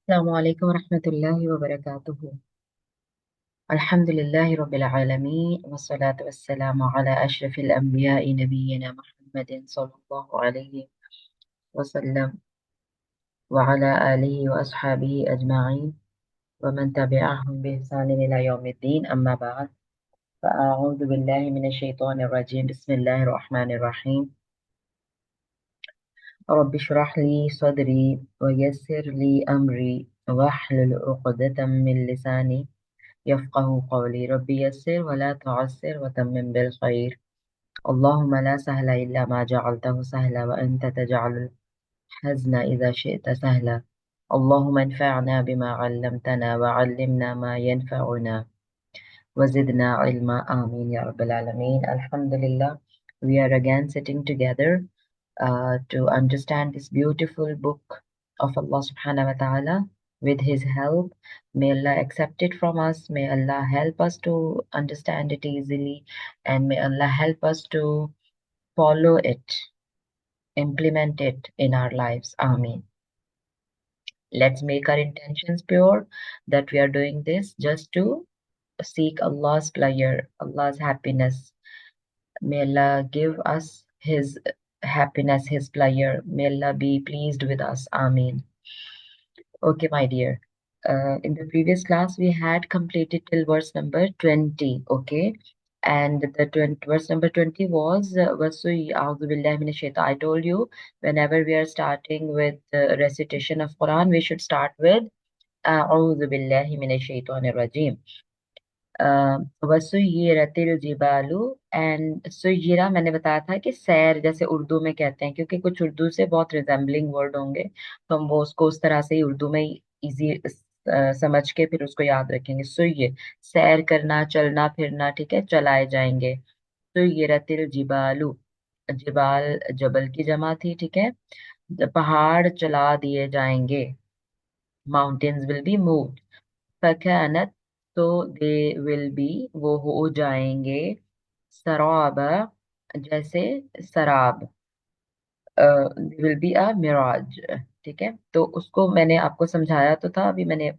अस्सलामुअलैकुम वरहमतुल्लाहि वबरकातुहू। अल्हम्दुलिल्लाहि रब्बिल आलमीन वस्सलातु वस्सलामु अला अशरफिल अंबियाइ नबिय्यिना मुहम्मदिन सल्लल्लाहु अलैहि वसल्लम व अला आलिहि व अस्हाबिहि अजमाइन व मन तबिअहुम बि ihसान इला यौमिद्दीन अम्मा बाद फअऊज़ु बिल्लाहि मिनश शैतानिर रजीम बिस्मिल्लाहिर रहमानिर रहीम रब्बि इश्रह ली सदरी व यस्सिर ली अमरी वहलुल उक़दतम मिन लिसानी यफ़क़हू क़ौली रब्बी यस्सिर वला तुअस्सिर वतम्मिम बिल खैर अल्लाहुम्मा ला सहला इल्ला मा जअलतहु सहला व अंत तजअलुल हज़्न इज़ा शि'ता सहला अल्लाहुम्मा अन्फ़अना बिमा अल्लमतना व अल्लिमना मा यनफ़अुना व ज़िदना इल्मा आमीन या रब्बल आलमीन। Alhamdulillah, we are again sitting together to understand this beautiful book of Allah subhanahu wa ta'ala with His help. May Allah accept it from us. May Allah help us to understand it easily. And may Allah help us to follow it, implement it in our lives. Ameen. Let's make our intentions pure that we are doing this just to seek Allah's pleasure, Allah's happiness. May Allah give us His happiness, His pleasure. May Allah be pleased with us. Ameen. Okay, my dear. In the previous class, we had completed till verse number 20. Okay. And the verse number 20 was Wasui A'udhu Billahi Minash Shaitan. I told you whenever we are starting with the recitation of Quran, we should start with A'udhu Billahi Minash Shaitanir Rajim. वसुय्यिरतिल जिबालू and सुय्यिरा मैंने बताया था कि सैर जैसे उर्दू में कहते हैं, क्योंकि कुछ उर्दू से बहुत रिजेम्बलिंग वर्ड होंगे तो हम वो उसको उस तरह से ही उर्दू में इजी समझ के फिर उसको याद रखेंगे। सुय्य सैर करना, चलना फिरना, ठीक है, चलाए जाएंगे। सुय्यिरतिल जिबालू, जिबाल जबल की जमा थी, ठीक है। पहाड़ चला दिए जाएंगे, माउंटेन्स विल बी मूव्ड। फकानत, तो दे विल बी, वो हो जाएंगे। सराबा, जैसे शराब, विल बी अ मिराज, ठीक है। तो उसको मैंने आपको समझाया तो था, अभी मैंने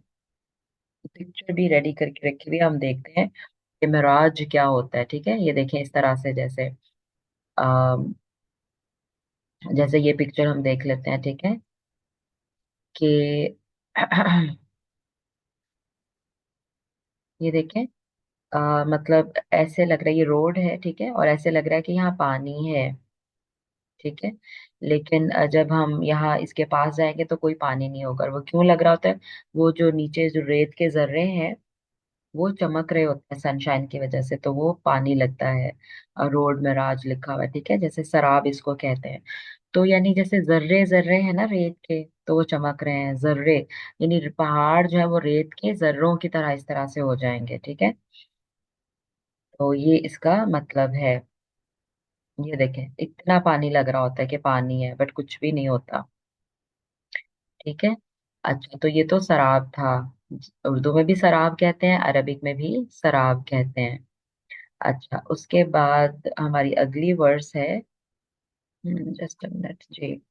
पिक्चर भी रेडी करके रखी हुई है, हम देखते हैं कि मिराज क्या होता है, ठीक है। ये देखें इस तरह से, जैसे जैसे ये पिक्चर हम देख लेते हैं, ठीक है, कि ये देखें, मतलब ऐसे लग रहा है ये रोड है, ठीक है, और ऐसे लग रहा है कि यहाँ पानी है, ठीक है। लेकिन जब हम यहाँ इसके पास जाएंगे तो कोई पानी नहीं होगा। और वो क्यों लग रहा होता है? वो जो नीचे जो रेत के जर्रे हैं वो चमक रहे होते हैं सनशाइन की वजह से, तो वो पानी लगता है। रोड में राज लिखा हुआ है, ठीक है, जैसे शराब इसको कहते हैं। तो यानी जैसे जर्रे जर्रे है ना रेत के, तो वो चमक रहे हैं जर्रे, यानी पहाड़ जो है वो रेत के जर्रों की तरह इस तरह से हो जाएंगे, ठीक है। तो ये इसका मतलब है। ये देखें इतना पानी लग रहा होता है कि पानी है, बट कुछ भी नहीं होता, ठीक है। अच्छा, तो ये तो शराब था। उर्दू में भी शराब कहते हैं, अरबिक में भी शराब कहते हैं। अच्छा, उसके बाद हमारी अगली वर्स है, जस्ट अ मिनट जी।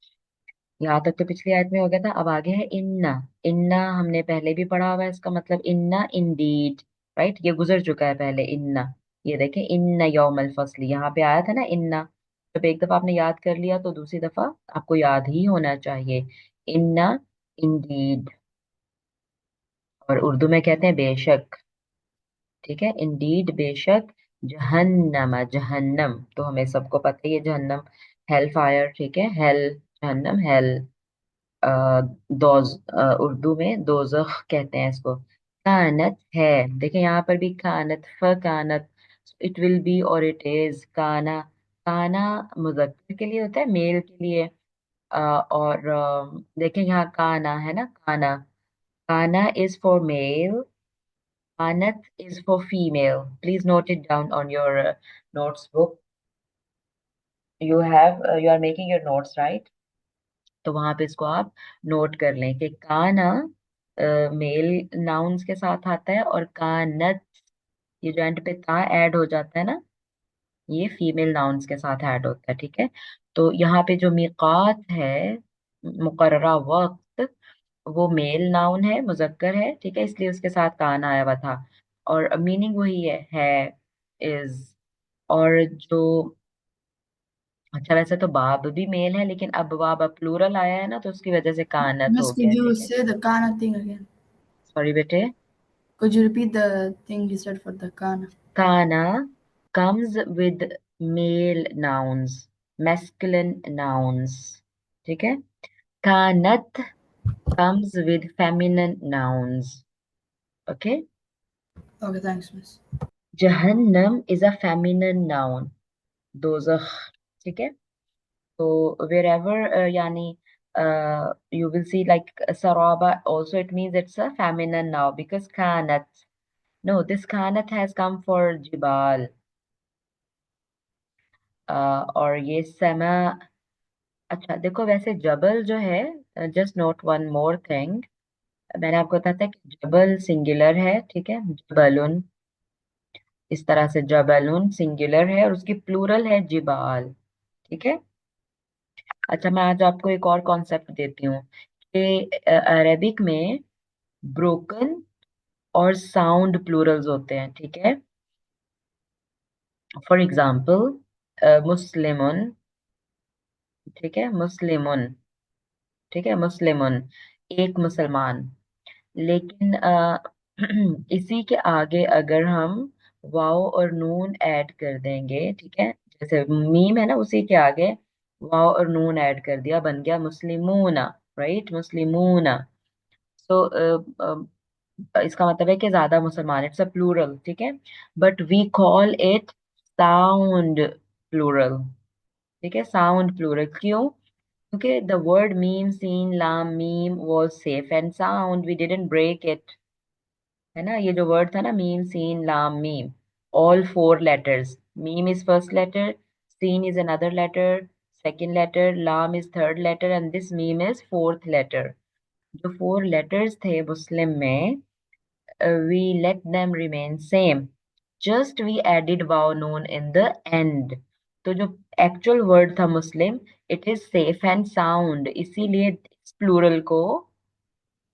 यहाँ तक तो पिछली आयत में हो गया था, अब आगे है इन्ना। इन्ना हमने पहले भी पढ़ा हुआ है, इसका मतलब इन्ना इंडीड, राइट, ये गुजर चुका है पहले इन्ना। ये देखें इन्ना यौमल फसली, यहाँ पे आया था ना इन्ना। जब एक दफा आपने याद कर लिया तो दूसरी दफा आपको याद ही होना चाहिए। इन्ना इंडीड, और उर्दू में कहते हैं बेशक, ठीक है। इंडीड बेशक, जहन्नम जहन्नम, तो हमें सबको पता ही है जहन्नम हेल फायर, ठीक है, हेल जहन्नम हेल। दोज उर्दू में दोजख कहते हैं इसको। कानत है, देखें यहाँ पर भी कानत, फ कानत, इट विल बी और इट इज। काना, काना मुजक्कर के लिए होता है, मेल के लिए। और देखें यहाँ काना है ना, काना, काना is for male, Anat is for female. Please note it down on your notes book. You are making your notes, right? तो वहां पे इसको आप नोट कर लें कि काना मेल नाउन्स के साथ आता है, और कानत, ये जो एंड पे ता ऐड हो जाता है ना, ये फीमेल नाउन्स के साथ ऐड होता है, ठीक है। तो यहाँ पे जो मिकात है, मुकर्ररा वक्त, वो मेल नाउन है, मुजक्कर है, ठीक है, इसलिए उसके साथ कान आया हुआ था। और मीनिंग वही है, इज। और जो, अच्छा वैसे तो बाब भी मेल है, लेकिन अब बाब अब प्लूरल आया है ना, तो उसकी वजह से कानत Miss, हो could गया, you ठीक है। say the Kana thing again? Sorry बेटे। Could you repeat the thing you said for the Kana? काना comes with male nouns, masculine nouns, ठीक है। कानत comes with feminine nouns, okay। Okay, thanks, Miss. जहन्नम is a feminine noun, दोजख, ठीक है। तो wherever यानी you will see like saraba also, it means it's a feminine now because kanat, no, this kanat has come for jibal। और ये समा, अच्छा देखो वैसे जबल जो है, just note one more thing, मैंने आपको बताया था कि जबल सिंगुलर है, ठीक है, जबलुन, इस तरह से जबलुन सिंगुलर है और उसकी प्लूरल है जिबाल, ठीक है। अच्छा मैं आज आपको एक और कॉन्सेप्ट देती हूँ कि अरेबिक में ब्रोकन और साउंड प्लूरल्स होते हैं, ठीक है। फॉर एग्जाम्पल मुस्लिमुन, ठीक है, मुस्लिमुन, ठीक है, मुस्लिमुन, एक मुसलमान। लेकिन इसी के आगे अगर हम वाव और नून ऐड कर देंगे, ठीक है, जैसे मीम है ना, उसी के आगे वाव और नून ऐड कर दिया, बन गया मुस्लिमूना, राइट, मुस्लिमूना। सो इसका मतलब है कि ज्यादा मुसलमान, इट्स अ प्लूरल, ठीक है। But we call it sound plural, ठीक है, साउंड प्लूरल, क्यों? क्योंकि द वर्ड मीम सीन लाम मीम was safe and sound, we didn't break it, है ना। ये जो वर्ड था ना, मीम सीन लाम मीम, ऑल फोर लेटर्स, मीम इज फर्स्ट लेटर, सीन is another letter, second letter, लाम is third letter and this मीम इज फोर्थ लेटर। जो फोर लेटर्स थे मुस्लिम में, we let them remain same, just we added wow Noon in the end। तो जो actual word था मुस्लिम, it is safe and sound, इसीलिए इस प्लूरल को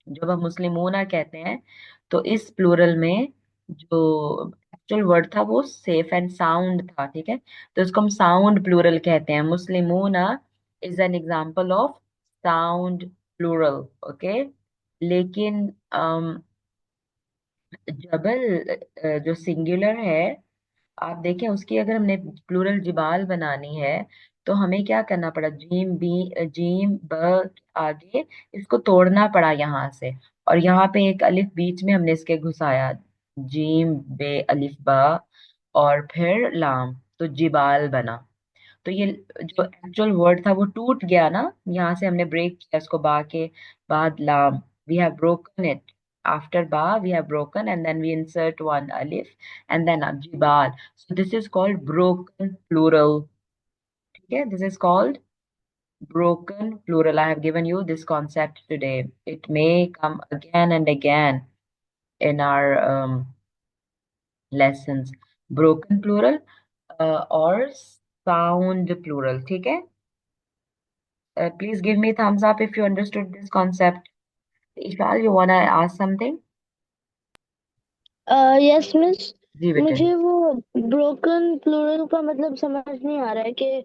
जब हम मुस्लिमूना कहते हैं, तो इस प्लूरल में जो एक्चुअल वर्ड था वो सेफ एंड साउंड था, ठीक है। तो इसको हम साउंड प्लूरल कहते हैं। मुस्लिमूना is an example of sound plural, okay. लेकिन जबल जो सिंगुलर है, आप देखें उसकी अगर हमने प्लूरल जिबाल बनानी है, तो हमें क्या करना पड़ा, जीम ब के आगे इसको तोड़ना पड़ा यहाँ से, और यहाँ पे एक अलिफ बीच में हमने इसके घुसाया, जीम बे अलिफ बा, और फिर लाम, तो जिबाल बना। तो ये जो एक्चुअल वर्ड था वो टूट गया ना, यहाँ से हमने ब्रेक किया इसको, बा के बाद लाम, we have broken it, after बा we have broken and then we insert one अलिफ एंड देन जिबाल, so this is called broken plural, ठीक है, this is called broken plural। I have given you this concept today, it may come again and again in our lessons। broken plural और sound plural, ठीक है। Please give me thumbs up if you understood this concept। Ishal, you wanna ask something? Yes miss. जी बेटे। मुझे वो broken plural का मतलब समझ नहीं आ रहा है कि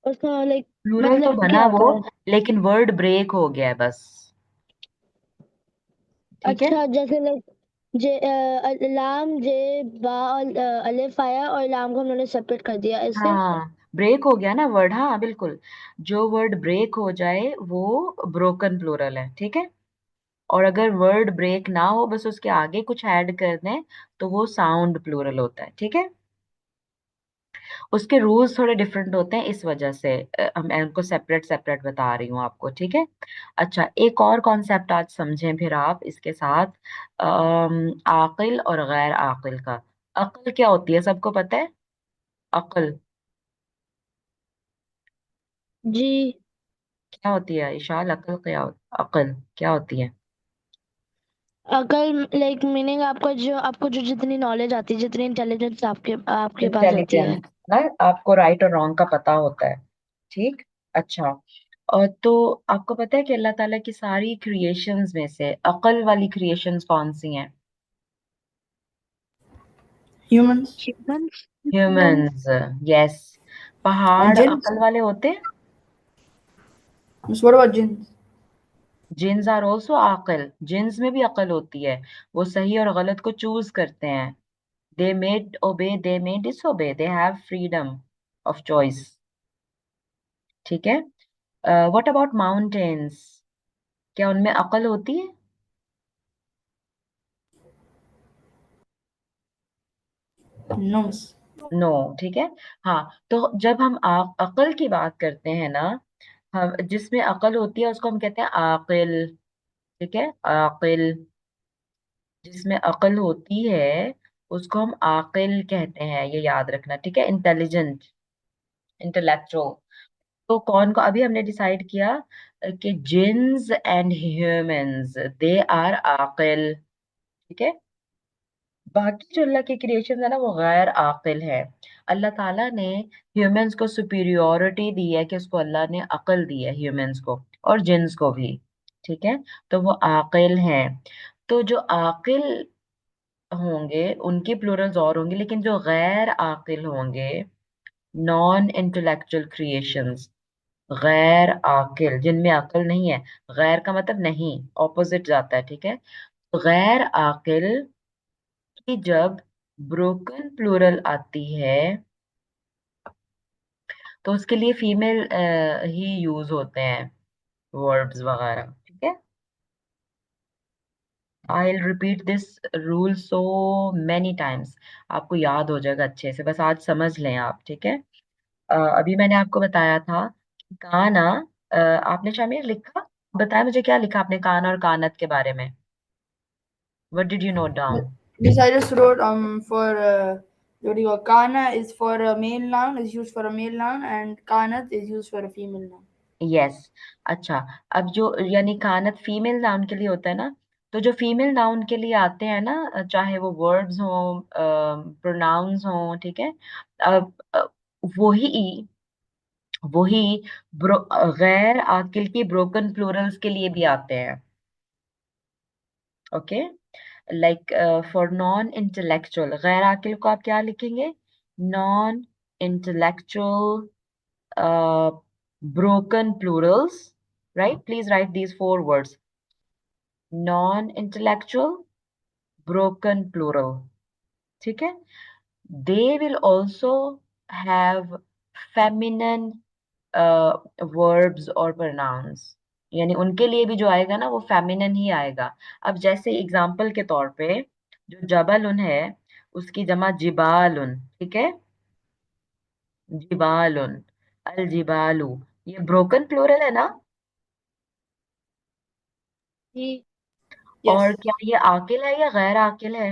उसका लाइक प्लूरल तो मतलब क्या बना वो, होता है। लेकिन वर्ड ब्रेक हो गया है बस, ठीक है। अच्छा जैसे लाइक जे लाम जे बा और अलिफ आया और लाम को हम लोगों ने सेपरेट कर दिया ऐसे। हाँ, ब्रेक हो गया ना वर्ड, हाँ बिल्कुल। जो वर्ड ब्रेक हो जाए वो ब्रोकन प्लूरल है, ठीक है। और अगर वर्ड ब्रेक ना हो, बस उसके आगे कुछ ऐड कर दें, तो वो साउंड प्लूरल होता है, ठीक है। उसके रूल्स थोड़े डिफरेंट होते हैं, इस वजह से मैं उनको सेपरेट सेपरेट बता रही हूँ आपको, ठीक है। अच्छा एक और कॉन्सेप्ट आज समझें फिर आप इसके साथ, आकिल और गैर आकिल का। अक्ल क्या होती है, सबको पता है? अक्ल जी। क्या होती है इशाल, अक्ल क्या अक्ल क्या होती है? अगर लाइक मीनिंग आपको जो जितनी नॉलेज आती है जितनी इंटेलिजेंस आपके आपके पास होती इंटेलिजेंस है। ना, आपको राइट और रॉन्ग का पता होता है, ठीक। अच्छा और तो आपको पता है कि अल्लाह ताला की सारी क्रिएशंस में से अकल वाली क्रिएशंस कौन सी हैं? Humans. Humans. Humans, yes. And पहाड़ jinns. अकल वाले होते हैं। Miss, what about jinns? Jinns are also आकल, जिन्स में भी अकल होती है। वो सही और गलत को चूज करते हैं। They made obey, they may disobey, they have freedom of choice. ठीक है। What about mountains? क्या उनमें अकल होती है? No, miss. नो। ठीक है। हाँ, तो जब हम अकल की बात करते हैं ना, हम जिसमें अकल होती है उसको हम कहते हैं आकिल। ठीक है, आकिल। जिसमें अकल होती है उसको हम आकिल कहते हैं, ये याद रखना। ठीक है, इंटेलिजेंट, इंटेलेक्चुअल। तो कौन को अभी हमने डिसाइड किया कि जिन्स एंड ह्यूमंस दे आर आकिल। ठीक है। बाकी जो अल्लाह के क्रिएशन है ना वो गैर आकिल है। अल्लाह ताला ने ह्यूमंस को सुपीरियोरिटी दी है, कि उसको अल्लाह ने अकल दी है ह्यूमंस को और जिन्स को भी। ठीक है। तो वो आकिल हैं। तो जो आकिल होंगे उनकी प्लूरल्स और होंगे, लेकिन जो गैर आकिल होंगे, नॉन इंटेलेक्चुअल क्रिएशंस, गैर आकिल जिनमें अकल नहीं है। गैर का मतलब नहीं, ऑपोजिट जाता है। ठीक है। तो गैर आकिल की जब ब्रोकन प्लूरल आती है तो उसके लिए फीमेल ही यूज होते हैं, वर्ब्स वगैरह। ठीक है। I will repeat this rule so many times, आपको याद हो जाएगा अच्छे से, बस आज समझ लें आप। ठीक है। अभी मैंने आपको बताया था कि काना, आपने शामिर लिखा, बताया मुझे क्या लिखा आपने काना और कानत के बारे में? What did you note down? Miss, I just wrote for what do you call kana is for a male noun, is used for a male noun, and kanat is used for a female noun. Yes. अच्छा, अब जो यानी कानत female noun के लिए होता है ना, तो जो फीमेल नाउन के लिए आते हैं ना, चाहे वो वर्ब्स हों, प्रोनाउंस हों, ठीक है, अब वही वही गैर आकिल की ब्रोकन प्लूरल्स के लिए भी आते हैं। Okay. Like for non intellectual, गैर आकिल को आप क्या लिखेंगे? Non intellectual broken plurals, right? Please write these four words: non-intellectual, broken plural. ठीक है। They will also have feminine verbs और pronouns, यानी उनके लिए भी जो आएगा ना वो फेमिनिन ही आएगा। अब जैसे एग्जाम्पल के तौर पे, जो जबलुन है उसकी जमा जिबालुन। ठीक है, जिबालुन, अल जिबालू, ये ब्रोकन प्लूरल है ना? जी। और Yes, क्या ये आकिल है या गैर आकिल है?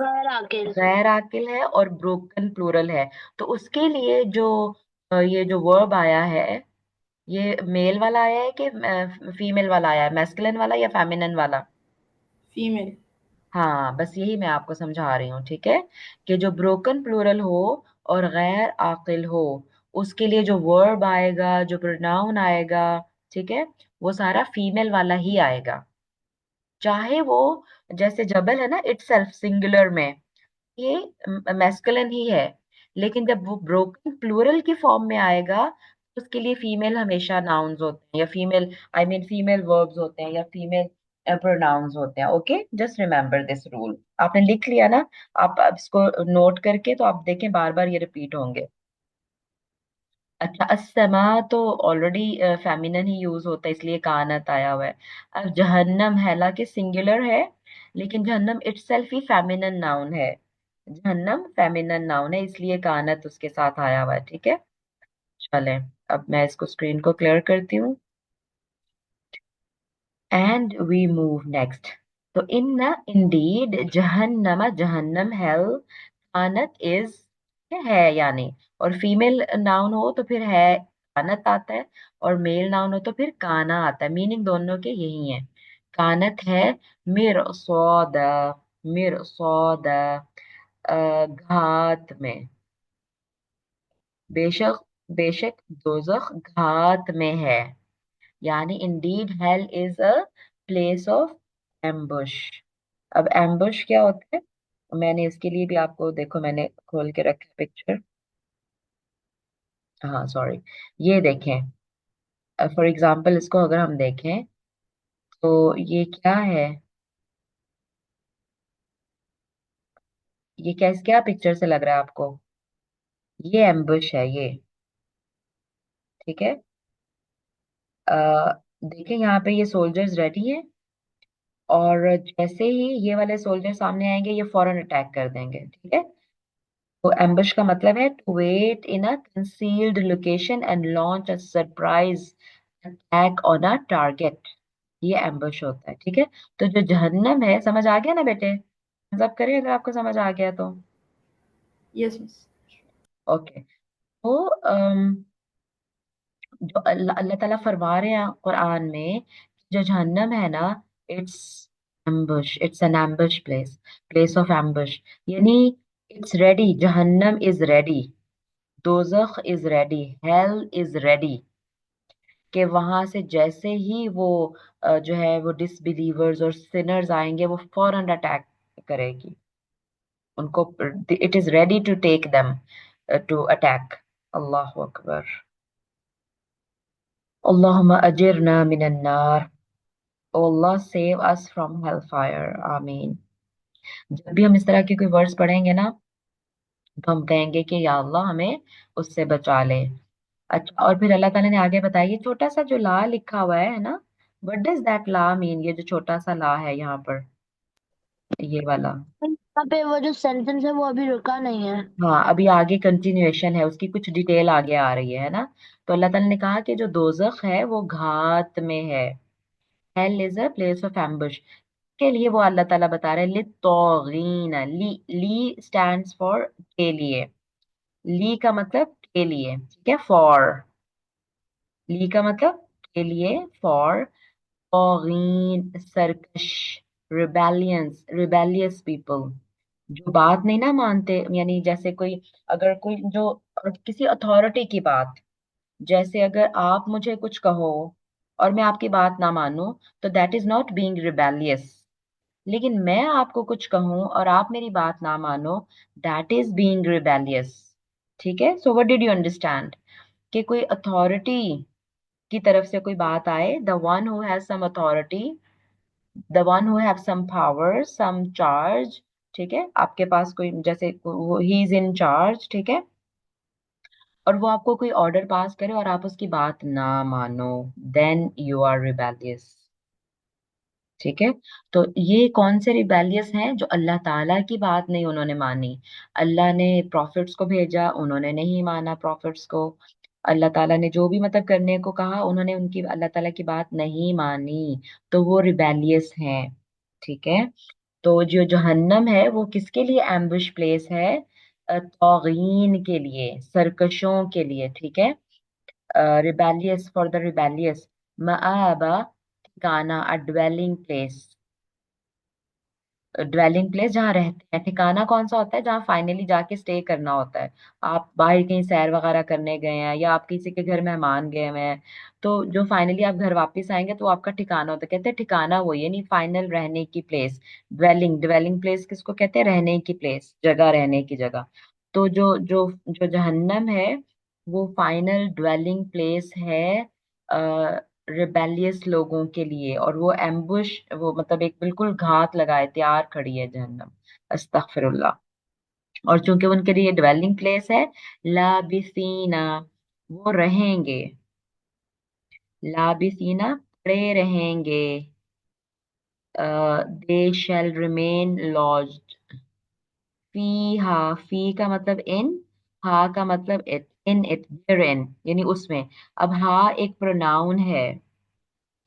गैर आकिल। गैर आकिल है और ब्रोकन प्लूरल है। तो उसके लिए जो ये जो वर्ब आया है, ये मेल वाला आया है कि फीमेल वाला आया है, मैस्कुलिन वाला या फेमिनिन वाला? Female. हाँ, बस यही मैं आपको समझा रही हूँ। ठीक है, कि जो ब्रोकन प्लूरल हो और गैर आकिल हो, उसके लिए जो वर्ब आएगा, जो प्रोनाउन आएगा, ठीक है, वो सारा फीमेल वाला ही आएगा। चाहे वो, जैसे जबल है ना इटसेल्फ सिंगुलर में, ये मैस्कुलिन ही है, लेकिन जब वो ब्रोकन प्लूरल की फॉर्म में आएगा तो उसके लिए फीमेल हमेशा नाउन्स होते हैं, या female, I mean female verbs होते हैं, या फीमेल प्रोनाउंस होते हैं। Okay, just remember this rule. आपने लिख लिया ना? आप अब इसको नोट करके तो आप देखें बार बार ये रिपीट होंगे। अच्छा, अस्समा तो ऑलरेडी फेमिनिन ही यूज होता है, इसलिए कानत आया हुआ है। अब जहन्नम, हालांकि सिंगुलर है, लेकिन जहन्नम इटसेल्फ ही फेमिनिन नाउन है। जहन्नम फेमिनिन नाउन है, इसलिए कानत उसके साथ आया हुआ है। ठीक है। चलें, अब मैं इसको स्क्रीन को क्लियर करती हूँ एंड वी मूव नेक्स्ट। तो इन्ना इंडीड जहन्नमा, जहन्नम हेल, कानत इज, है यानी, और फीमेल नाउन हो तो फिर है कानत आता है, और मेल नाउन हो तो फिर काना आता है। मीनिंग दोनों के यही है। कानत है मिर सौदा, मिर सौदा, घात में। बेशक बेशक दोजख घात में है, यानी Indeed hell is a place of ambush. अब एम्बुश क्या होता है, मैंने इसके लिए भी आपको, देखो मैंने खोल के रखा पिक्चर। हाँ सॉरी, ये देखें, फॉर एग्जांपल इसको अगर हम देखें तो ये क्या है, ये क्या क्या पिक्चर से लग रहा है आपको, ये एम्बुश है ये, ठीक है। आ, देखें यहाँ पे ये सोल्जर्स रेडी हैं, और जैसे ही ये वाले सोल्जर सामने आएंगे ये फौरन अटैक कर देंगे, ठीक है। तो एम्बुश का मतलब है to wait in a concealed location and launch a surprise attack on a target, ये एम्बुश होता है, ठीक है। तो जो जहन्नम है, समझ आ गया ना बेटे, सब करें अगर आपको समझ आ गया तो। Yes, miss. ओके। तो जो अल्लाह अल्लाह ताला फरमा रहे हैं कुरान में, जो जहन्नम है ना, it's ambush, it's an ambush place, place of ambush, यानी इट्स रेडी, जहन्नम इज रेडी, दोजख is ready, hell is ready, कि वहां से जैसे ही वो जो है वो डिसबिलीवर्स और सिनर्स आएंगे वो फौरन अटैक करेगी उनको, it is ready to take them, to attack. अल्लाह अकबर। अल्लाहुम्मा अजिरना मिनन नार, ओ अल्लाह save us from hell fire, आमीन। जब भी हम इस तरह के कोई वर्ड्स पढ़ेंगे ना, तो हम कहेंगे कि या अल्लाह हमें उससे बचा ले। अच्छा, और फिर अल्लाह ताला ने आगे बताया, ये छोटा सा जो ला लिखा हुआ है ना, व्हाट डज दैट ला मीन, ये जो छोटा सा ला है यहाँ पर, ये वाला। यहाँ पे वो जो सेंटेंस है वो अभी रुका नहीं है। हाँ, अभी आगे कंटिन्यूएशन है उसकी, कुछ डिटेल आगे आ रही है ना। तो अल्लाह ताला ने कहा कि जो दोजख है वो घात में है, hell is a place of ambush, के लिए वो अल्लाह ताला बता रहे हैं, लित्तौगीन, ली ली स्टैंड्स फॉर के लिए, ली का मतलब के लिए, ठीक है, फॉर, ली का मतलब के लिए, फॉर, तौगीन सरकश, रिबेलियंस रिबेलियस पीपल, जो बात नहीं ना मानते, यानी जैसे कोई, अगर कोई जो किसी अथॉरिटी की बात, जैसे अगर आप मुझे कुछ कहो और मैं आपकी बात ना मानूं, तो that is not being rebellious. लेकिन मैं आपको कुछ कहूं और आप मेरी बात ना मानो, दैट इज बीइंग रिबेलियस, ठीक है। So what did you understand, कि कोई अथॉरिटी की तरफ से कोई बात आए, the one who has some authority, the one who have some power some charge, ठीक है, आपके पास कोई जैसे ही इज इन चार्ज, ठीक है, और वो आपको कोई ऑर्डर पास करे और आप उसकी बात ना मानो, देन यू आर रिबेलियस, ठीक है। तो ये कौन से रिबेलियस हैं, जो अल्लाह ताला की बात नहीं उन्होंने मानी, अल्लाह ने प्रॉफिट्स को भेजा उन्होंने नहीं माना प्रॉफिट्स को, अल्लाह ताला ने जो भी मतलब करने को कहा उन्होंने उनकी अल्लाह ताला की बात नहीं मानी, तो वो रिबेलियस हैं, ठीक है। तो जो जहन्नम है वो किसके लिए एम्बुश प्लेस है, तौगीन के लिए, सरकशों के लिए, ठीक है, रिबेलियस, फॉर द रिबेलियस, मआबा, ठिकाना, अ ड्वेलिंग प्लेस, ड्वेलिंग प्लेस जहाँ रहते हैं, ठिकाना कौन सा होता है, जहाँ फाइनली जाके स्टे करना होता है, आप बाहर कहीं सैर वगैरह करने गए हैं या आप किसी के घर मेहमान गए हुए हैं, तो जो फाइनली आप घर वापस आएंगे तो आपका ठिकाना होता है, कहते हैं ठिकाना वही है, नहीं फाइनल रहने की प्लेस, ड्वेलिंग, ड्वेलिंग प्लेस किसको कहते हैं, रहने की प्लेस, जगह, रहने की जगह। तो जो जो जो जहन्नम है वो फाइनल ड्वेलिंग प्लेस है रिबेलियस लोगों के लिए, और वो एम्बुश, वो मतलब एक बिल्कुल घात लगाए तैयार खड़ी है जहन्नम, अस्तगफिरुल्लाह। और चूंकि उनके लिए ड्वेलिंग प्लेस है, लाबिसीना, वो रहेंगे, लाबिसीना पड़े रहेंगे, दे शैल रिमेन लॉज्ड, फी हा, फी का मतलब इन, हा का मतलब it, in it, there in, यानी उसमें। अब हा एक प्रोनाउन है,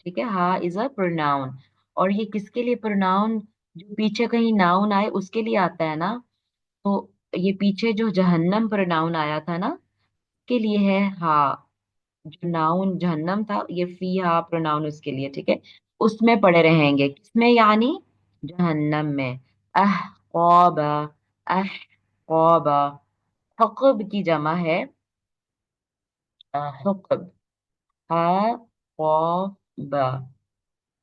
ठीक है, हा इज अ प्रोनाउन, और ये किसके लिए प्रोनाउन, जो पीछे कहीं नाउन आए उसके लिए आता है ना, तो ये पीछे जो जहन्नम प्रोनाउन आया था ना, के लिए है हा, जो नाउन जहन्नम था ये फी हा प्रोनाउन उसके लिए, ठीक है। उसमें पड़े रहेंगे, किसमें, यानी जहन्नम में। अह कौबा, अह कौबा, हक़ब की जमा है, हुक्ब, हा क़ाफ बा,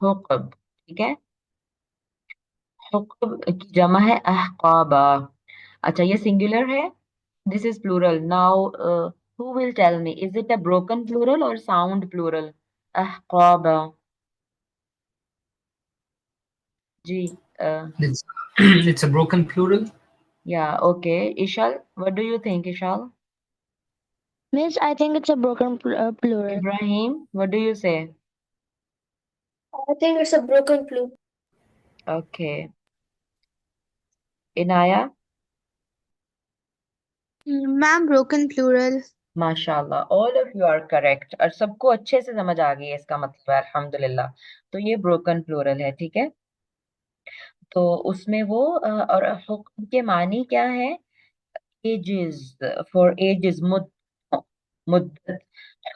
हुक्ब, ठीक है। हुक्ब की जमा है अहकाबा। अच्छा, ये सिंगुलर है, this is plural now. Who will tell me, is it a broken plural और साउंड प्लूरल? अहकाबा, जी। It's it's a broken plural. या okay, Ishal, what do you think Ishal? Miss, I think it's a broken plural. Ibrahim, what do you say? I think it's a broken plural. Okay, Inaya? Ma'am, broken plural. माशाल्लाह, all of you are correct, और सबको अच्छे से समझ आ गई है, इसका मतलब है अल्हम्दुलिल्लाह। तो ये ब्रोकन प्लूरल है, ठीक है। तो उसमें वो और हुक्म के मानी क्या है? एजेस, फॉर एजेस, मुद्दत।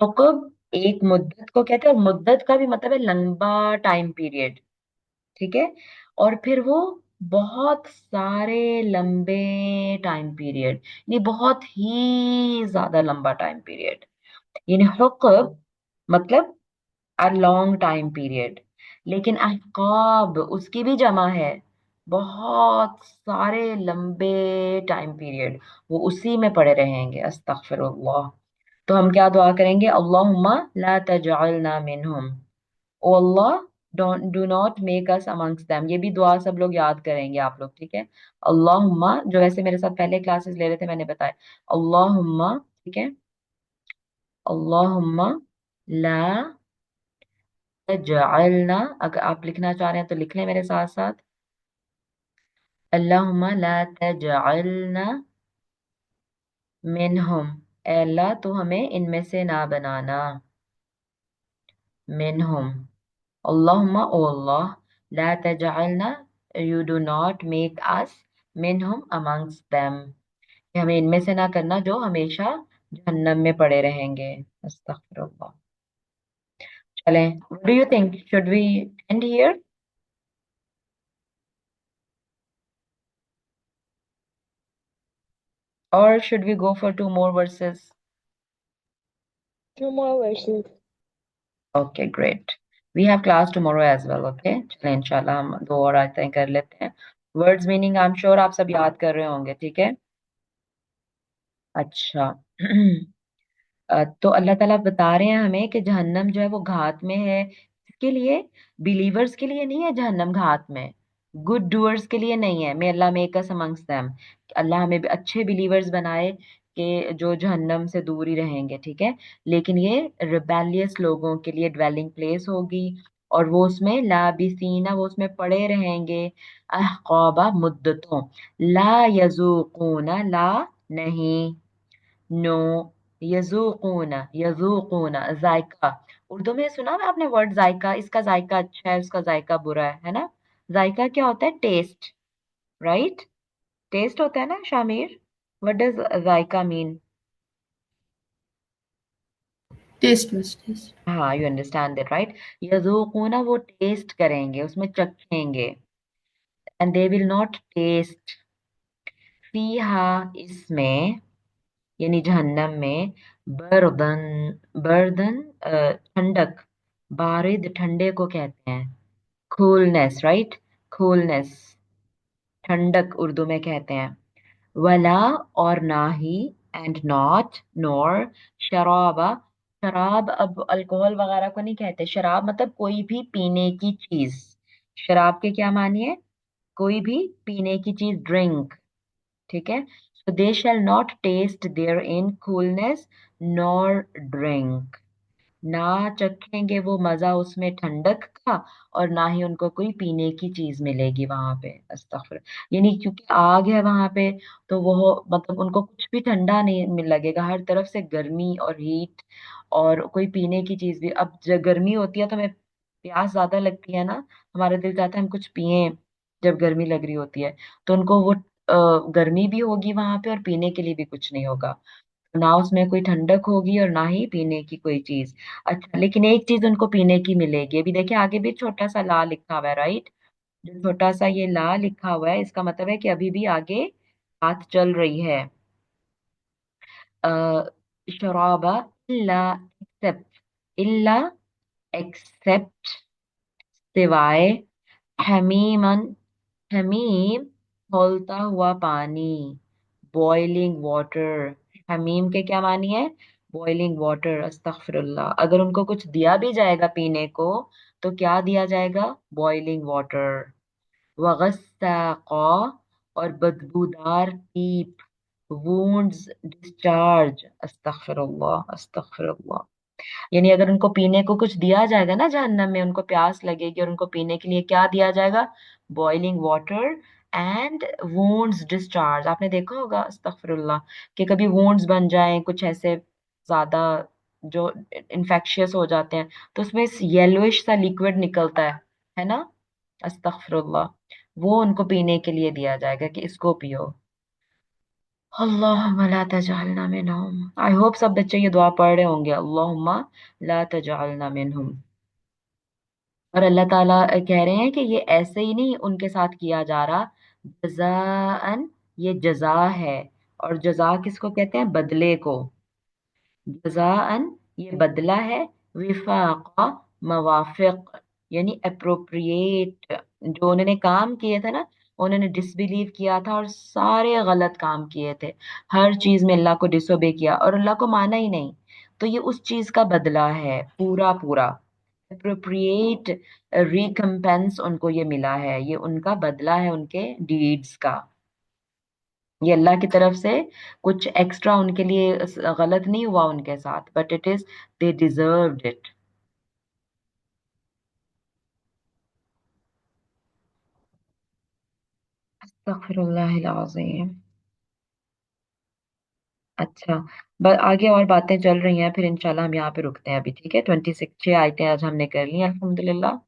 हुक्म एक मुद्दत को कहते हैं, और मुद्दत का भी मतलब है लंबा टाइम पीरियड, ठीक है। और फिर वो बहुत सारे लंबे टाइम पीरियड, ये बहुत ही ज्यादा लंबा टाइम पीरियड, यानी हुक्म मतलब अ लॉन्ग टाइम पीरियड। लेकिन अहकाब उसकी भी जमा है, बहुत सारे लंबे टाइम पीरियड, वो उसी में पड़े रहेंगे। अस्तगफिरुल्लाह। तो हम क्या दुआ करेंगे? अल्लाहुम्मा ला तजअलना मिनहुम, ओ अल्लाह don't do not make us amongst them. ये भी दुआ सब लोग याद करेंगे आप लोग, ठीक है। अल्लाहुम्मा, जो वैसे मेरे साथ पहले क्लासेस ले रहे थे मैंने बताया, अल्लाहुम्मा, ठीक है। अल्लाहुम्मा ला तजअलना, अगर आप लिखना चाह रहे हैं तो लिख लें मेरे साथ साथ। अल्लाहुम्मा ला तजअलना मिनहुम, ए अल्लाह तू हमें इनमें से ना बनाना। मिनहुम, अल्लाहुम्मा ओ अल्लाह, ला तजअलना, you do not make us, मिनहुम अमंग्स देम, हमें इनमें से ना करना जो हमेशा जहन्नम में पड़े रहेंगे। अस्तगफिरुल्लाह। चलें, what do you think, should we end here or should we go for two more verses? 2 more verses. Okay, great. We have class tomorrow as well, okay? चलें इंशाल्लाह हम दो और आयतें कर लेते हैं। Words meaning I am sure आप सब याद कर रहे होंगे, ठीक है। अच्छा तो अल्लाह ताला बता रहे हैं हमें कि जहन्नम जो है वो घात में है। किसके लिए? बिलीवर्स के लिए नहीं है जहन्नम घात में, गुड डूअर्स के लिए नहीं है। मे अल्लाह मेक अस अमंग्स देम, अल्लाह हमें भी अच्छे बिलीवर्स बनाए कि जो जहन्नम से दूर ही रहेंगे, ठीक है। लेकिन ये रिबेलियस लोगों के लिए ड्वेलिंग प्लेस होगी, और वो उसमें लाबिसीना, वो उसमें पड़े रहेंगे अहकाबा, मुद्दतों। ला यजूकूना, ला नहीं, नो, यजूकूना, यजूकूना जायका। उर्दू में सुना है आपने वर्ड जायका, इसका जायका अच्छा है, उसका जायका बुरा है ना। जायका क्या होता है? Test, right? टेस्ट होता है ना शामिर, व्हाट डज जायका मीन? Taste, miss, taste. हाँ, यू अंडरस्टैंड दैट, राइट। यजूकूना, वो टेस्ट करेंगे, उसमें चखेंगे, and they will not taste फीहा, इसमें, यानी जहन्नम में, बर्दन, बर्दन ठंडक, बारिद ठंडे को कहते हैं, कूलनेस, राइट, कूलनेस, ठंडक उर्दू में कहते हैं। वला, और ना ही, एंड नॉट, नॉर, शराबा, शराब अब अल्कोहल वगैरह को नहीं कहते, शराब मतलब कोई भी पीने की चीज। शराब के क्या मानिए? कोई भी पीने की चीज, ड्रिंक, ठीक है। So they shall not taste there in coolness nor drink, ना चखेंगे वो मजा उसमें ठंडक का, और ना ही उनको कोई पीने की चीज मिलेगी वहां पे। अस्तगफिर, यानी क्योंकि आग है वहां पे, तो वो मतलब उनको कुछ भी ठंडा नहीं लगेगा, हर तरफ से गर्मी और हीट, और कोई पीने की चीज भी। अब जब गर्मी होती है तो हमें प्यास ज्यादा लगती है ना, हमारा दिल चाहता है हम कुछ पिए, जब गर्मी लग रही होती है, तो उनको वो गर्मी भी होगी वहां पे, और पीने के लिए भी कुछ नहीं होगा, ना उसमें कोई ठंडक होगी और ना ही पीने की कोई चीज। अच्छा, लेकिन एक चीज उनको पीने की मिलेगी, अभी देखिए आगे भी छोटा सा ला लिखा हुआ है, राइट। जो छोटा सा ये ला लिखा हुआ है, इसका मतलब है कि अभी भी आगे बात चल रही है। शराबा, इल्ला एक्सेप्ट, इल्ला एक्सेप्ट, सिवाय, हमीमन, हमीम खौलता हुआ पानी, बॉइलिंग वाटर। हमीम के क्या मानी है? Boiling water. अस्तगफिरुल्लाह। अगर उनको कुछ दिया भी जाएगा पीने को तो क्या दिया जाएगा? Boiling water. वगस्साqa, और बदबूदार पीप, वुंड्स डिस्चार्ज। अस्तगफिरुल्लाह, अस्तगफिरुल्लाह। यानी अगर उनको पीने को कुछ दिया जाएगा ना जहन्नम में, उनको प्यास लगेगी और उनको पीने के लिए क्या दिया जाएगा? Boiling water and wounds discharge. आपने देखा होगा, अस्तगफिरुल्लाह, कि कभी वुंड्स बन जाएं कुछ ऐसे ज्यादा जो इन्फेक्शियस हो जाते हैं, तो उसमें येलोइश सा लिक्विड निकलता है ना? अस्तगफिरुल्लाह। वो उनको पीने के लिए दिया जाएगा कि इसको पियो। अल्लाहुम्मा ला तजअलना मिनहुम। आई होप सब बच्चे ये दुआ पढ़ रहे होंगे, अल्लाहुम्मा ला तजअलना मिनहुम। और अल्लाह ताला कह रहे हैं कि ये ऐसे ही नहीं उनके साथ किया जा रहा, जज़ाअन, ये जजा है। और जजा किसको कहते हैं? बदले को। जज़ाअन ये बदला है, विफाqa मवाफिक, यानी अप्रोप्रिएट। जो उन्होंने काम किए थे ना, उन्होंने डिसबिलीव किया था और सारे गलत काम किए थे, हर चीज में अल्लाह को डिसोबे किया और अल्लाह को माना ही नहीं, तो ये उस चीज का बदला है पूरा पूरा। अप्रोप्रिएट रिकम्पेंस उनको ये मिला है, ये उनका बदला है उनके डीड्स का। ये अल्लाह की तरफ से कुछ एक्स्ट्रा उनके लिए गलत नहीं हुआ उनके साथ, but it is they deserved it. अस्तगफिरुल्लाहिल अज़ीम। अच्छा, बस आगे और बातें चल रही हैं, फिर इंशाल्लाह हम यहाँ पे रुकते हैं अभी, ठीक है? 26 6 आयतें आज हमने कर ली अल्हम्दुलिल्लाह।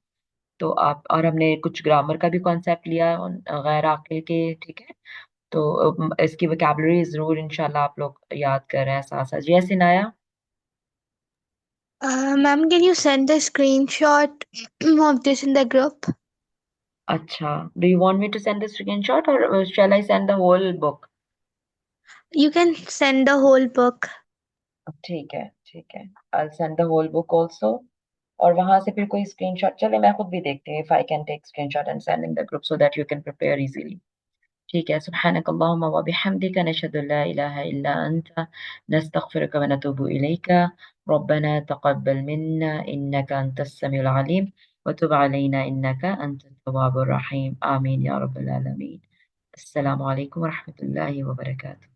तो आप, और हमने कुछ ग्रामर का भी कॉन्सेप्ट लिया गैर आकिल के, ठीक है? तो इसकी वोकैबुलरी जरूर इंशाल्लाह आप लोग याद कर रहे हैं साथ साथ। जी सिनाया। Ma'am, can you send the screenshot of this in the group? अच्छा, do you want me to send the screenshot और shall I send the whole book? You can send the whole book. ठीक है, ठीक है, I send the whole book also. और वहां से फिर कोई स्क्रीनशॉट, चले मैं खुद भी देखती हूँ if I can take screenshot and send in the group so that you can prepare easily. ठीक है, सुब्हानक अल्लाहुम्मा व बिहम्दिका नशहदु ला इलाहा इल्ला अंता नस्तगफिरुका व नतूबु इलैका रब्बना तक़ब्बल मिन्ना इन्नका अंतस समीउल अलीम व तुब अलैना इन्नका अंतत तव्वाबुर रहीम। आमीन या रब्बल आलमीन। अस्सलामु अलैकुम व रहमतुल्लाहि व बरकातुहू।